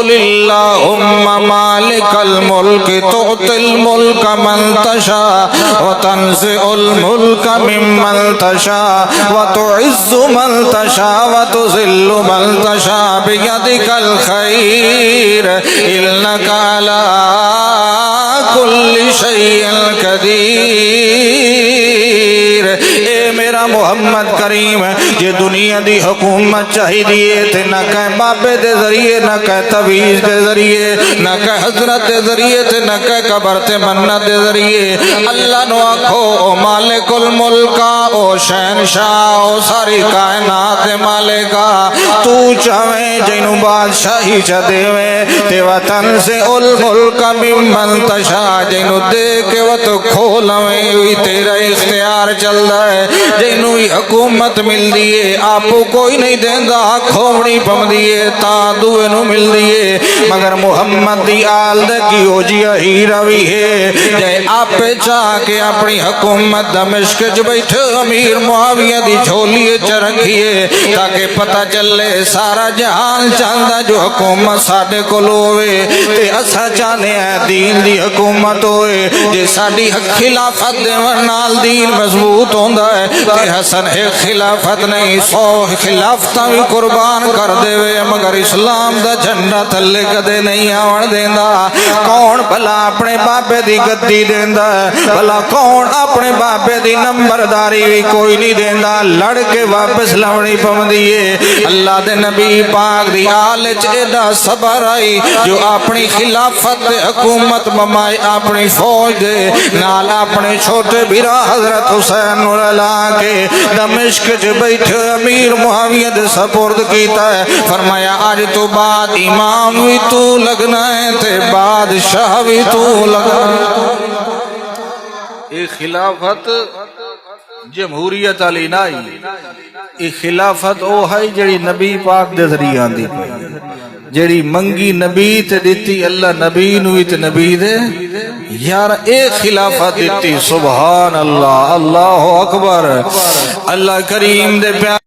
قل اللہم مالک الملک تؤتی الملک من تشاء وتنزع الملک ممن تشاء وتعز من تشاء وتذل من تشاء بیدک الخیر انک علی کل شیء قدیر۔ اے میرا محمد کریم یہ دنیا دی حکومت چاہی دیئے تھے نہ کہ بابے دے ذریعے نہ کہ تویز دے ذریعے نہ کہ حضرت دے ذریعے تھے نہ کہ قبر تے منت دے ذریعے۔ اللہ نو آکھو او مالک الملکہ او شہنشاہ او ساری کائنات دے مالکہ تو چاہویں جنو بادشاہی چا دیویں تے وطن سے الملک ممن تشاء جنو دے کے وہ تو کھولویں ہوئی تیرا اختیار چل ہے جنو حکومت مل دیئے آپو کوئی نہیں دیندہ کھوڑی پم دیئے تا دوئے نو مل دیئے مگر محمد دی آل دے کی ہو جی ہی روی ہے جائے آپ پہ چاہ کے اپنی حکومت دمشق جو بیٹھے امیر معاویہ دی جھولیے چرکھیے تاکہ پتہ چلے سارا جہان چاندہ جو حکومت ساڑھے کو لوے تے اسا چاہنے ہیں دین دی حکومت ہوئے جے ساڑھی خلافت دے ورنال دین مضبوط ہوندہ ہے تے حسن ایک خلافت نہیں 100 خلافتہ بھی قربان کر دے وے مگر اسلام دا جھنڈا تھلے کدے نہیں آوڑ دیندہ۔ کون بھلا اپنے باپے دی گدی دیندہ بھلا کون اپنے باپے دی نمبرداری بھی کوئی نہیں دیندہ لڑ کے واپس لوڑی پم دیئے۔ اللہ دے نبی پاک دی آلچ ایڈا صبر آئی جو اپنی خلافت دے حکومت ممائی اپنی فوج دے نال اپنے چھوٹے بھیرا حضرت حسین اللہ کے دمشق جو بیٹھے امیر معاویہ دے سپرد کیتا ہے فرمایا آج تو بعد امام بھی تو لگنا ہے تے بادشاہ بھی تو لگنا ہے۔ ایک خلافت جمہوریت علی نائی ایک خلافت او ہے جڑی نبی پاک دے ذریعہ آندی جڑی منگی نبی تے دیتی اللہ نبی نوی تے نبی دے یار ایک خلافت دیتی سبحان اللہ اللہ اکبر اللہ کریم دے پیار